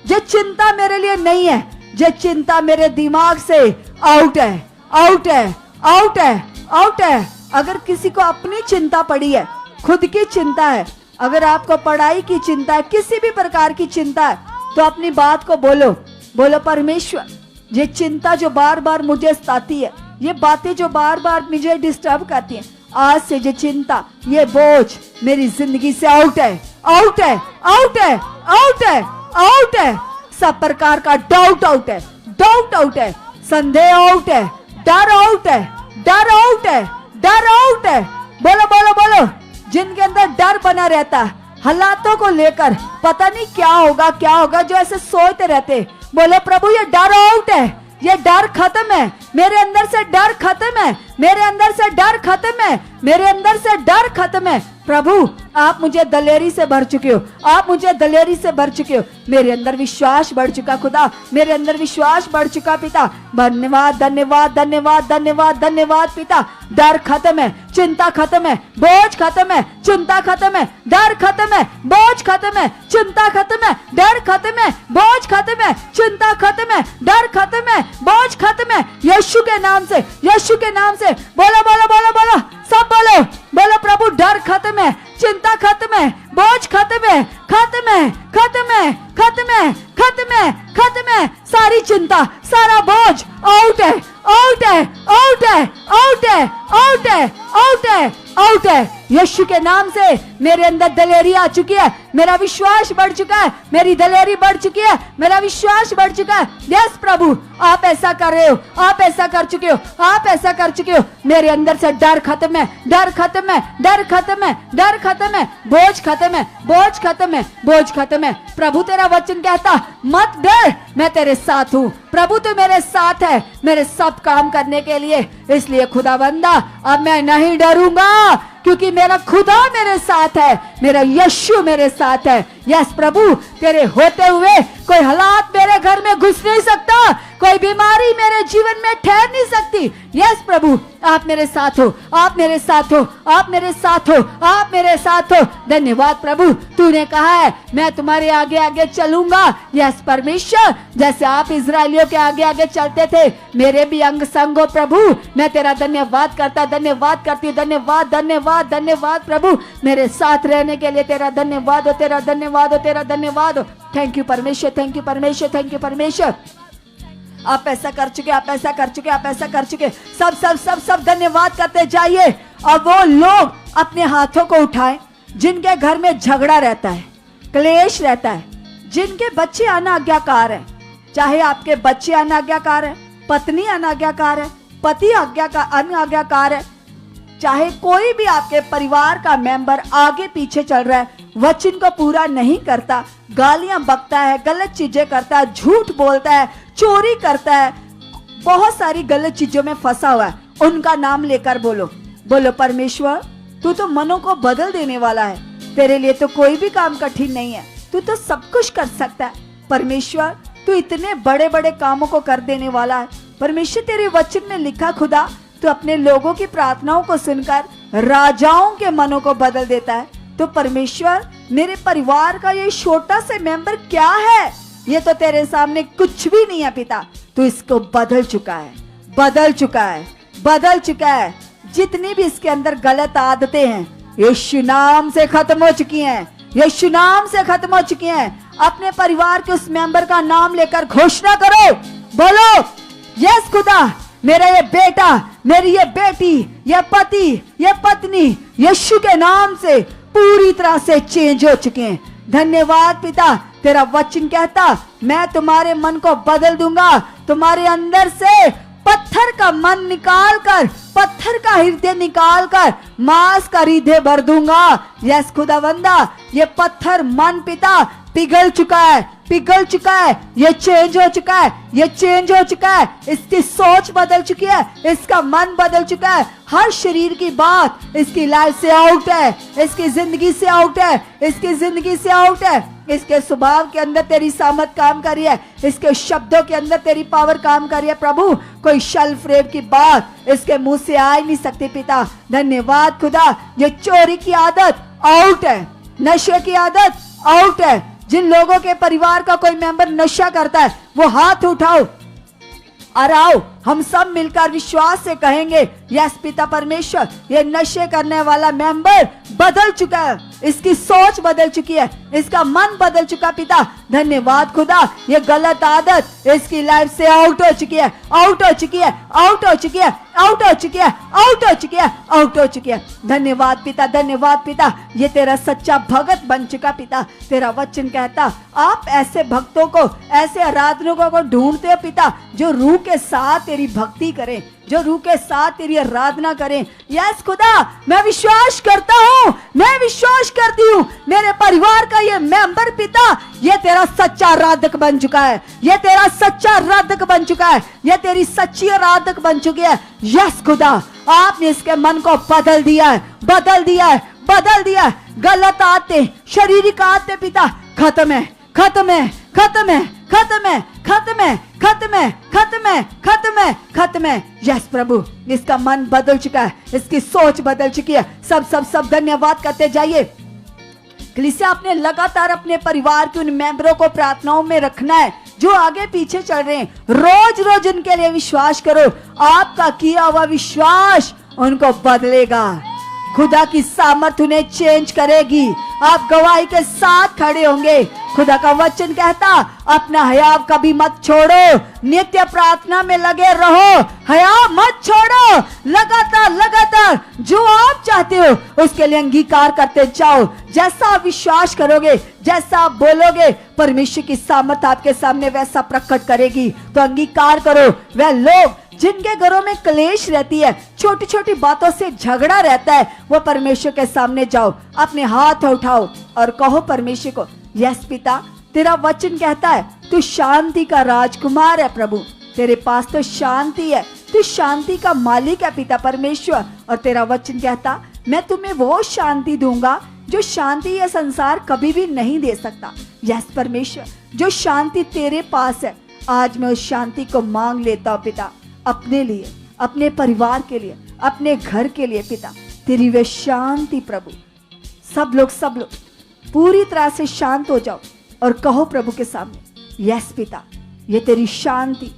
ये चिंता मेरे लिए नहीं है, ये चिंता मेरे दिमाग से आउट है, आउट है, आउट है, आउट है। अगर किसी को अपनी चिंता पड़ी है, खुद की चिंता है, अगर आपको पढ़ाई की चिंता है, किसी भी प्रकार की चिंता है, तो अपनी बात को बोलो। बोलो परमेश्वर, ये चिंता जो बार बार मुझे सताती है, ये बातें जो बार बार मुझे डिस्टर्ब करती हैं, आज से ये चिंता, ये बोझ मेरी जिंदगी से आउट है, आउट है, आउट है, आउट है, आउट है। सब प्रकार का डाउट आउट है, डाउट आउट है, संदेह आउट है, डर आउट है, डर आउट है, डर आउट है। बोलो बोलो बोलो, जिनके अंदर डर बना रहता है हालातों को लेकर, पता नहीं क्या होगा क्या होगा, जो ऐसे सोचते रहते, बोलो प्रभु ये डर आउट है, ये डर खत्म है, मेरे अंदर से डर खत्म है, मेरे अंदर से डर खत्म है, मेरे अंदर से डर खत्म है। प्रभु, आप मुझे दलेरी से भर चुके हो, आप मुझे दलेरी से भर चुके हो, मेरे अंदर विश्वास बढ़ चुका खुदा, मेरे अंदर विश्वास बढ़ चुका पिता। धन्यवाद धन्यवाद धन्यवाद धन्यवाद धन्यवाद पिता। डर खत्म है, चिंता खत्म है, बोझ खत्म है, चिंता खत्म है, डर खत्म है, बोझ खत्म है, चिंता खत्म है, डर खत्म है, बोझ खत्म है, चिंता खत्म है, डर खत्म है, बोझ खत्म है। यीशु के नाम से, यीशु के नाम से बोलो बोलो बोलो बोलो, सब बोलो बोलो प्रभु, डर खत्म है, चिंता खत्म है, बोझ खत्म है, खत्म है, खत्म है, खत्म है, खत्म है, खत्म है। सारी चिंता, सारा बोझ आउट है, आउट है, आउट है, आउट है, आउट है, आउट है, आउट है। यीशु के नाम से मेरे अंदर दलेरी आ चुकी है, मेरा विश्वास बढ़ चुका है, मेरी दलेरी बढ़ चुकी है, मेरा विश्वास बढ़ चुका है। यस प्रभु, आप ऐसा कर रहे हो, आप ऐसा कर चुके हो, आप ऐसा कर चुके हो। मेरे अंदर से डर खत्म है, डर खत्म है, डर खत्म है, डर खत्म है, बोझ खत्म है, बोझ खत्म है, बोझ खत्म है। प्रभु तेरा वचन कहता, मत डर, मैं तेरे साथ हूँ। प्रभु तू मेरे साथ है, मेरे सब काम करने के लिए। इसलिए खुदावंदा, अब मैं नहीं डरूंगा, क्योंकि मेरा खुदा मेरे साथ है, मेरा यीशु मेरे साथ है। यस प्रभु, तेरे होते हुए कोई हालात मेरे घर में घुस नहीं सकता, कोई बीमारी मेरे जीवन में ठहर नहीं सकती। यस प्रभु, आप मेरे साथ हो, आप मेरे साथ हो, आप मेरे साथ हो, आप मेरे साथ हो। धन्यवाद प्रभु, तूने कहा है मैं तुम्हारे आगे आगे चलूंगा। यस परमेश्वर, जैसे आप इजरायलियों के आगे आगे चलते थे, मेरे भी अंग संग हो प्रभु। मैं तेरा धन्यवाद करता, धन्यवाद करती हूँ, धन्यवाद धन्यवाद धन्यवाद प्रभु, मेरे साथ रहने के लिए तेरा धन्यवाद हो, तेरा धन्यवाद हो, तेरा धन्यवाद हो। थैंक यू परमेश्वर, थैंक यू परमेश्वर, थैंक यू परमेश्वर। आप ऐसा कर चुके, आप ऐसा कर चुके, आप ऐसा कर चुके। सब सब सब सब धन्यवाद करते जाइए। अब वो लोग अपने हाथों को उठाएं जिनके घर में झगड़ा रहता है, क्लेश रहता है, जिनके बच्चे अनाज्ञाकार हैं, चाहे आपके बच्चे अनाज्ञाकार हैं, पत्नी अनाज्ञाकार है, पति अनाज्ञाकार है, चाहे कोई भी आपके परिवार का मेंबर आगे पीछे चल रहा है, वचन को पूरा नहीं करता, गालियां बकता है, गलत चीजें करता है, झूठ बोलता है, चोरी करता है, बहुत सारी गलत चीजों में फंसा हुआ है, उनका नाम लेकर बोलो, बोलो परमेश्वर तू तो मनों को बदल देने वाला है, तेरे लिए तो कोई भी काम कठिन नहीं है, तू तो सब कुछ कर सकता है। परमेश्वर तू इतने बड़े बड़े कामों को कर देने वाला है। परमेश्वर तेरे वचन में लिखा खुदा तू अपने लोगों की प्रार्थनाओं को सुनकर राजाओं के मनों को बदल देता है। तो परमेश्वर मेरे परिवार का ये छोटा से मेंबर क्या है, ये तो तेरे सामने कुछ भी नहीं है पिता, तू इसको बदल चुका है, बदल चुका है, बदल चुका है। जितनी भी इसके अंदर गलत आदतें हैं यीशु नाम से खत्म हो चुकी हैं, यीशु नाम से खत्म हो चुकी हैं। अपने परिवार के उस मेंबर का नाम लेकर घोषणा करो, बोलो यस खुदा मेरा ये बेटा, मेरी ये बेटी, ये पति, ये पत्नी यीशु के नाम से पूरी तरह से चेंज हो चुके हैं। धन्यवाद पिता, तेरा वचन कहता मैं तुम्हारे मन को बदल दूंगा, तुम्हारे अंदर से पत्थर का मन निकाल कर, पत्थर का हृदय निकाल कर मांस का हृदय भर दूंगा। यस खुदावंदा ये पत्थर मन पिता पिघल चुका है, पिघल चुका है, ये चेंज हो चुका है, ये चेंज हो चुका है, इसकी सोच बदल चुकी है, इसका मन बदल चुका है, हर शरीर की बात इसकी लाइफ से आउट है, इसकी जिंदगी से आउट है, इसकी जिंदगी से आउट है। इसके स्वभाव के अंदर तेरी सामर्थ काम कर रही है, इसके शब्दों के अंदर तेरी पावर काम कर रही है। प्रभु कोई छल फरेब की बात इसके मुंह से आ ही नहीं सकती पिता। धन्यवाद खुदा, ये चोरी की आदत आउट है, नशे की आदत आउट है। जिन लोगों के परिवार का कोई मेंबर नशा करता है वो हाथ उठाओ और आओ हम सब मिलकर विश्वास से कहेंगे यस पिता परमेश्वर ये नशे करने वाला मेंबर बदल चुका है, इसकी सोच बदल चुकी है, इसका मन बदल चुका पिता। धन्यवाद खुदा, ये गलत आदत इसकी लाइफ से आउट हो चुकी है, आउट हो चुकी है, आउट हो चुकी है, आउट हो चुकी है, आउट हो चुकी है, आउट हो चुकी है। धन्यवाद पिता, धन्यवाद पिता, ये तेरा सच्चा भगत बन चुका पिता। तेरा वचन कहता आप ऐसे भक्तों को, ऐसे आराधकों को ढूंढते हो पिता जो रूह के साथ तेरी भक्ति करें, जो रूह के साथ तेरी आराधना करें। यस खुदा मैं विश्वास करता हूँ, मैं विश्वास करती हूँ मेरे परिवार का ये मेंबर पिता ये तेरा सच्चा आराधक बन चुका है, ये तेरा सच्चा आराधक बन चुका है, ये तेरी सच्ची आराधक बन चुकी है। यस खुदा आपने इसके मन को बदल दिया है, बदल दिया है, बदल दिया है। गलत आते, शारीरिक आते पिता खत्म है, खत्म है, खत्म है, खत्म है, खत्म है, खत्म है, खत्म है, खत्म है, खत्म है। यस प्रभु इसका मन बदल चुका है, इसकी सोच बदल चुकी है। सब सब सब धन्यवाद करते जाइए। कलीसिया आपने लगातार अपने परिवार के उन मेंबरों को प्रार्थनाओं में रखना है जो आगे पीछे चल रहे हैं। रोज रोज उनके लिए विश्वास करो, आपका किया हुआ विश्वास उनको बदलेगा। खुदा की सामर्थ उन्हें चेंज करेगी, आप गवाही के साथ खड़े होंगे। खुदा का वचन कहता अपना हया कभी मत छोड़ो, नित्य प्रार्थना में लगे रहो, हया मत छोड़ो, लगातार लगातार जो आप चाहते हो उसके लिए अंगीकार करते जाओ। जैसा आप विश्वास करोगे, जैसा आप बोलोगे, परमेश्वर की सामर्थ आपके सामने वैसा प्रकट करेगी। तो अंगीकार करो। वह लोग जिनके घरों में क्लेश रहती है, छोटी छोटी बातों से झगड़ा रहता है, वो परमेश्वर के सामने जाओ, अपने हाथ उठाओ और कहो परमेश्वर को यस पिता तेरा वचन कहता है तू शांति का राजकुमार है प्रभु, तेरे पास तो शांति है, तू शांति का मालिक है पिता परमेश्वर। और तेरा वचन कहता मैं तुम्हें वो शांति दूंगा जो शांति यह संसार कभी भी नहीं दे सकता। यस परमेश्वर जो शांति तेरे पास है, आज मैं उस शांति को मांग लेता हूँ पिता, अपने लिए, अपने परिवार के लिए, अपने घर के लिए पिता। तेरी वे शांति प्रभु, सब लोग पूरी तरह से शांत हो जाओ और कहो प्रभु के सामने यस पिता ये तेरी शांति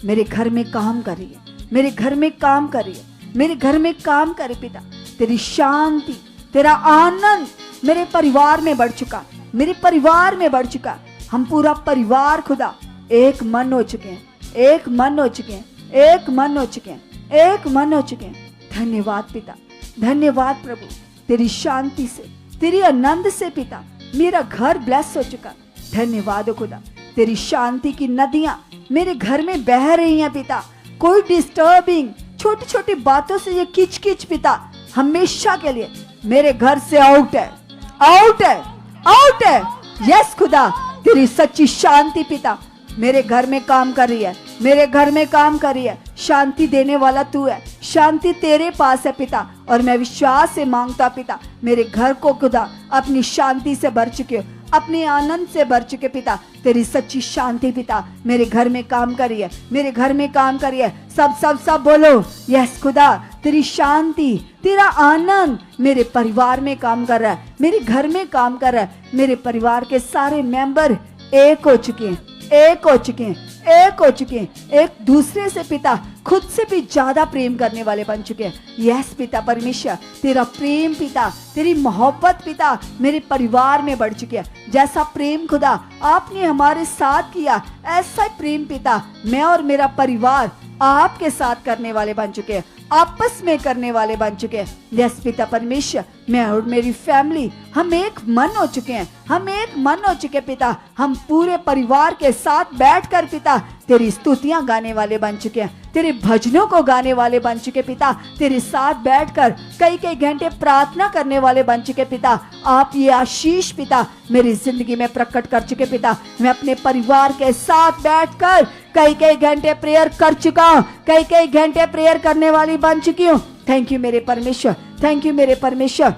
मेरे घर में काम कर रही है, मेरे घर में काम कर रही है, मेरे घर में काम करे पिता। तेरी शांति, तेरा आनंद मेरे परिवार में बढ़ चुका, मेरे परिवार में बढ़ चुका। हम पूरा परिवार खुदा एक मन हो चुके हैं, एक मन हो चुके हैं, एक मन हो चुके हैं, एक मन हो चुके हैं। धन्यवाद पिता, धन्यवाद प्रभु, तेरी शांति से, तेरी आनंद से पिता मेरा घर ब्लेस हो चुका। धन्यवाद हो खुदा, तेरी शांति की नदियां मेरे घर में बह रही हैं पिता। कोई डिस्टर्बिंग छोटी छोटी बातों से ये किच किच पिता हमेशा के लिए मेरे घर से आउट है, आउट है, आउट है। यस खुदा, तेरी सच्ची शांति पिता मेरे घर में काम कर रही है, मेरे घर में काम कर रही है। शांति देने वाला तू है, शांति तेरे पास है पिता। और मैं विश्वास से मांगता पिता, मेरे घर को खुदा अपनी शांति से भर चुके हो, अपने आनंद से भर चुके पिता। तेरी सच्ची शांति पिता मेरे घर में काम कर रही है, मेरे घर में काम कर रही है। सब सब सब बोलो यस खुदा, तेरी शांति, तेरा आनंद मेरे परिवार में काम कर रहा है, मेरे घर में काम कर रहा है। मेरे परिवार के सारे मेंबर एक हो चुके हैं, एक हो चुके हैं, एक हो चुके हैं। एक दूसरे से पिता खुद से भी ज्यादा प्रेम करने वाले बन चुके हैं। यस पिता परमेश्वर, तेरा प्रेम पिता, तेरी मोहब्बत पिता मेरे परिवार में बढ़ चुकी है। जैसा प्रेम खुदा आपने हमारे साथ किया, ऐसा ही प्रेम पिता मैं और मेरा परिवार आपके साथ करने वाले बन चुके हैं, आपस में करने वाले बन चुके हैं। यस पिता परमेश्वर, मैं और मेरी फैमिली हम एक मन हो चुके हैं, हम एक मन हो चुके पिता। हम पूरे परिवार के साथ बैठकर पिता तेरी स्तुतियां गाने वाले बन चुके हैं, तेरे भजनों को गाने वाले बन चुके पिता। तेरे साथ बैठकर कई कई घंटे प्रार्थना करने वाले बन चुके पिता। आप ये आशीष पिता मेरी जिंदगी में प्रकट कर चुके पिता। मैं अपने परिवार के साथ बैठकर कई कई घंटे प्रेयर कर चुका हूँ, कई कई घंटे प्रेयर करने वाली बन चुकी हूँ। थैंक यू मेरे परमेश्वर, थैंक यू मेरे परमेश्वर।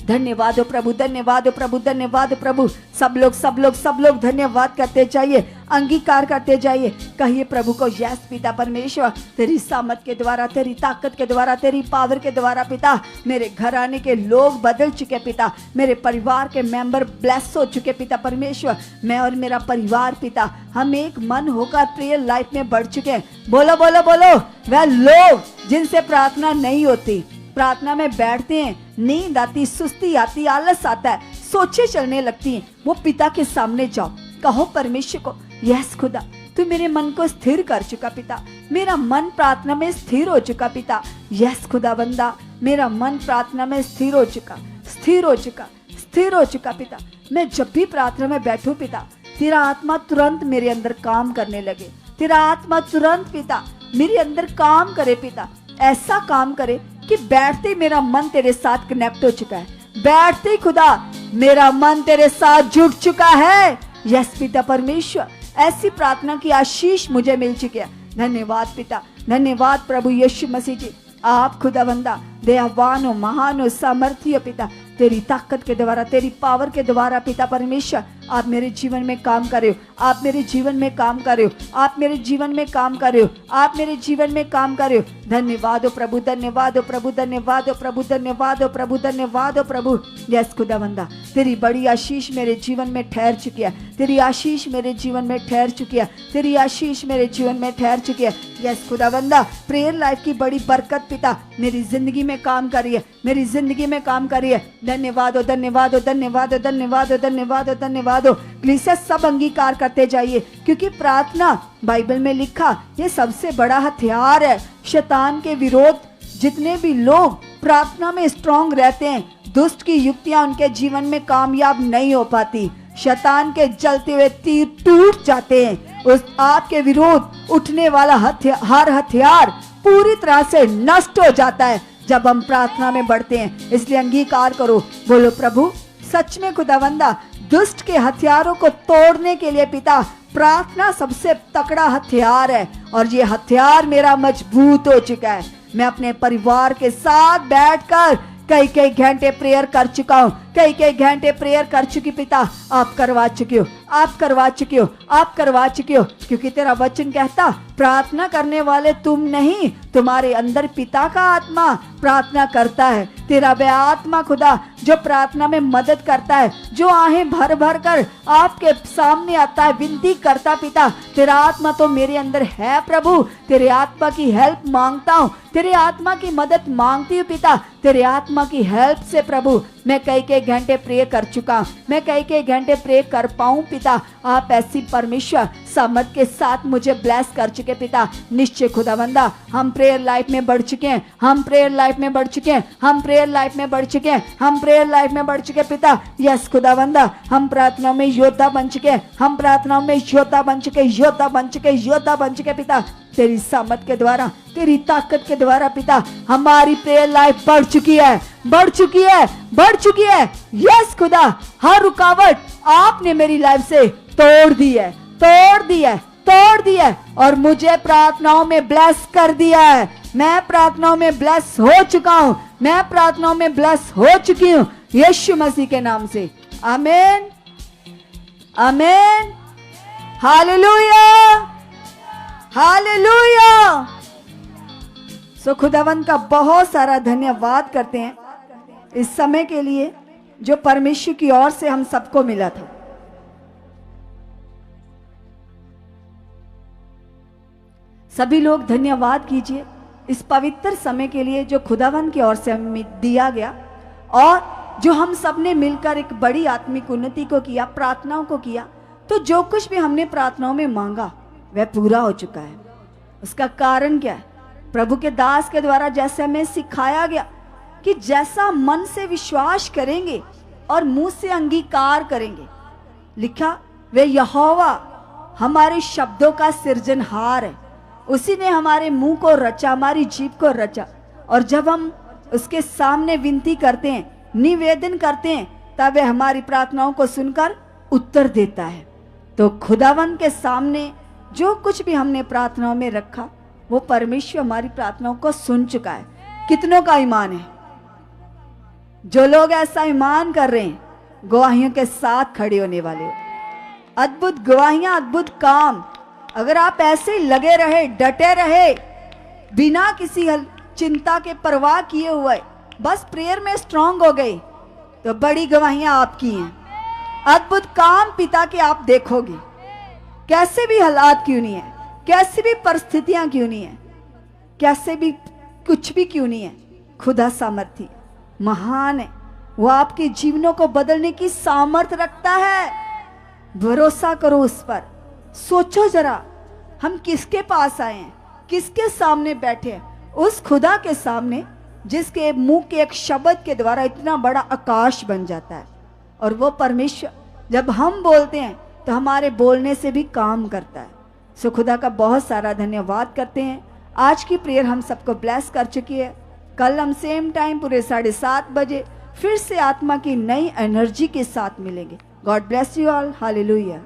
धन्यवाद हो प्रभु, धन्यवाद हो प्रभु, धन्यवाद हो प्रभु। सब लोग धन्यवाद करते जाइए, अंगीकार करते जाइए। कहिए प्रभु को यस पिता परमेश्वर, तेरी सामर्थ के द्वारा, तेरी ताकत के द्वारा, तेरी पावर के द्वारा पिता मेरे घर आने के लोग बदल चुके पिता, मेरे परिवार के मेंबर ब्लेस हो चुके पिता परमेश्वर। मैं और मेरा परिवार पिता हम एक मन होकर प्रेयर लाइफ में बढ़ चुके हैं। बोलो बोलो बोलो। वह लोग जिनसे प्रार्थना नहीं होती, प्रार्थना में बैठते हैं, नींद आती, सुस्ती आती, आलस आता है, सोचे चलने लगती हैं, वो पिता के सामने जाओ, कहो परमेश्वर को यस खुदा तू मेरे मन को स्थिर कर चुका पिता, मेरा मन प्रार्थना में स्थिर हो चुका पिता। यस खुदा बंदा, मेरा मन प्रार्थना में स्थिर हो चुका, स्थिर हो चुका, स्थिर हो चुका पिता। मैं जब भी प्रार्थना में बैठूं पिता, तेरा आत्मा तुरंत मेरे अंदर काम करने लगे, तेरा आत्मा तुरंत पिता मेरे अंदर काम करे पिता। ऐसा काम करे कि बैठते ही मेरा मन तेरे साथ कनेक्ट हो चुका है, बैठते ही खुदा मेरा मन तेरे साथ जुड़ चुका है। यस पिता परमेश्वर, ऐसी प्रार्थना की आशीष मुझे मिल चुकी है। धन्यवाद पिता, धन्यवाद प्रभु यीशु मसीह जी। आप खुदा बंदा दयावान हो, महान हो, सामर्थी हो पिता। तेरी ताकत के द्वारा, तेरी पावर के द्वारा पिता परमेश्वर आप मेरे जीवन में काम कर रहे हो, आप मेरे जीवन में काम कर रहे हो, आप मेरे जीवन में काम कर रहे हो, आप मेरे जीवन में काम कर रहे हो। धन्यवाद हो प्रभु, धन्यवाद हो प्रभु, धन्यवाद हो प्रभु, धन्यवाद हो प्रभु, धन्यवाद हो प्रभु। यस खुदा बंदा, तेरी बड़ी आशीष मेरे जीवन में ठहर चुकी है, तेरी आशीष मेरे जीवन में ठहर चुकी है, तेरी आशीष मेरे जीवन में ठहर चुकी है। यस खुदा बंदा, प्रेयर लाइफ की बड़ी बरकत पिता मेरी जिंदगी में काम कर रही है, मेरी जिंदगी में काम कर रही है। धन्यवाद हो, धन्यवाद हो, धन्यवाद हो, धन्यवाद हो, धन्यवाद हो, धन्यवाद हो। कलीसिया सब अंगीकार करते जाइए, क्योंकि प्रार्थना बाइबल में लिखा ये सबसे बड़ा हथियार है शैतान के विरोध। जितने भी लोग प्रार्थना में स्ट्रांग रहते हैं, दुष्ट की युक्तियां उनके जीवन में कामयाब नहीं हो पाती, शैतान के जलते हुए तीर टूट जाते हैं। उस आपके विरोध उठने वाला हर हथियार पूरी तरह से नष्ट हो जाता है जब हम प्रार्थना में बढ़ते हैं। इसलिए अंगीकार करो, बोलो प्रभु सच में खुदावंदा दुष्ट के हथियारों को तोड़ने के लिए पिता प्रार्थना सबसे तगड़ा हथियार है, और ये हथियार मेरा मजबूत हो चुका है। मैं अपने परिवार के साथ बैठकर कई कई घंटे प्रेयर कर चुका हूँ, कई कई घंटे प्रेयर कर चुकी पिता। आप करवा चुके हो, आप करवा चुके हो, आप करवा चुके हो, क्योंकि तेरा वचन कहता प्रार्थना करने वाले तुम नहीं, तुम्हारे अंदर पिता का आत्मा प्रार्थना करता है। तेरा वह आत्मा खुदा जो प्रार्थना में मदद करता है, जो आहें भर भर कर आपके सामने आता है, विनती करता पिता। तेरा आत्मा तो मेरे अंदर है प्रभु, तेरे आत्मा की हेल्प मांगता हूँ, तेरे आत्मा की मदद मांगती हूँ पिता। तेरे आत्मा की हेल्प से प्रभु मैं कई कई घंटे प्रे कर चुका हूँ, मैं कई घंटे प्रे कर पाऊँ पिता। आप ऐसी परमेश्वर सामर्थ के साथ मुझे ब्लेस कर चुके पिता। निश्चय खुदावंदा हम प्रेयर लाइफ में बढ़ चुके हैं, हम प्रेयर लाइफ में बढ़ चुके हैं, हम प्रेयर लाइफ में बढ़ चुके हैं, हम प्रेयर लाइफ में बढ़ चुके पिता। यस खुदावंदा हम प्रार्थनाओं में योद्धा बन चुके हैं, हम प्रार्थनाओं में योद्धा बन चुके, योद्धा बन चुके, योद्धा बन चुके पिता। तेरी सामर्थ के द्वारा, तेरी ताकत के द्वारा पिता हमारी प्रेयर लाइफ बढ़ चुकी है, बढ़ चुकी है, बढ़ चुकी है। यस खुदा हर रुकावट आपने मेरी लाइफ से तोड़ दी है, तोड़ दी है, तोड़ दी है और मुझे प्रार्थनाओं में ब्लेस कर दिया है। मैं प्रार्थनाओं में ब्लेस हो चुका हूं, मैं प्रार्थनाओं में ब्लेस हो चुकी हूं यीशु मसीह के नाम से। आमीन, आमीन, हालेलुया, हालेलुया। सो खुदावन का बहुत सारा धन्यवाद करते हैं इस समय के लिए जो परमेश्वर की ओर से हम सबको मिला था। सभी लोग धन्यवाद कीजिए इस पवित्र समय के लिए जो खुदावन की ओर से हमें दिया गया और जो हम सब ने मिलकर एक बड़ी आत्मिक उन्नति को किया, प्रार्थनाओं को किया। तो जो कुछ भी हमने प्रार्थनाओं में मांगा वह पूरा हो चुका है। उसका कारण क्या है? प्रभु के दास के द्वारा जैसे हमें सिखाया गया कि जैसा मन से विश्वास करेंगे और मुंह से अंगीकार करेंगे, लिखा वे यहोवा हमारे शब्दों का सृजनहार है, उसी ने हमारे मुंह को रचा, हमारी जीभ को रचा। और जब हम उसके सामने विनती करते हैं, निवेदन करते हैं, तब वह हमारी प्रार्थनाओं को सुनकर उत्तर देता है। तो खुदावन के सामने जो कुछ भी हमने प्रार्थनाओं में रखा वो परमेश्वर हमारी प्रार्थनाओं को सुन चुका है। कितनों का ईमान है? जो लोग ऐसा ईमान कर रहे हैं गवाहियों के साथ खड़े होने वाले हो। अद्भुत गवाहियां, अद्भुत काम। अगर आप ऐसे ही लगे रहे, डटे रहे, बिना किसी चिंता के परवाह किए हुए बस प्रेयर में स्ट्रांग हो गए, तो बड़ी गवाहियां आपकी हैं। अद्भुत काम पिता के आप देखोगे। कैसे भी हालात क्यों नहीं है, कैसी भी परिस्थितियां क्यों नहीं है, कैसे भी कुछ भी क्यों नहीं है, खुदा सामर्थी महान है। वो आपके जीवनों को बदलने की सामर्थ रखता है। भरोसा करो उस पर। सोचो जरा हम किसके पास आए हैं, किसके सामने बैठे हैं? उस खुदा के सामने जिसके मुंह के एक शब्द के द्वारा इतना बड़ा आकाश बन जाता है। और वो परमेश्वर जब हम बोलते हैं तो हमारे बोलने से भी काम करता है। सो खुदा का बहुत सारा धन्यवाद करते हैं। आज की प्रेयर हम सबको ब्लेस कर चुकी है। कल हम सेम टाइम पूरे 7:30 बजे फिर से आत्मा की नई एनर्जी के साथ मिलेंगे। God bless you all. Hallelujah.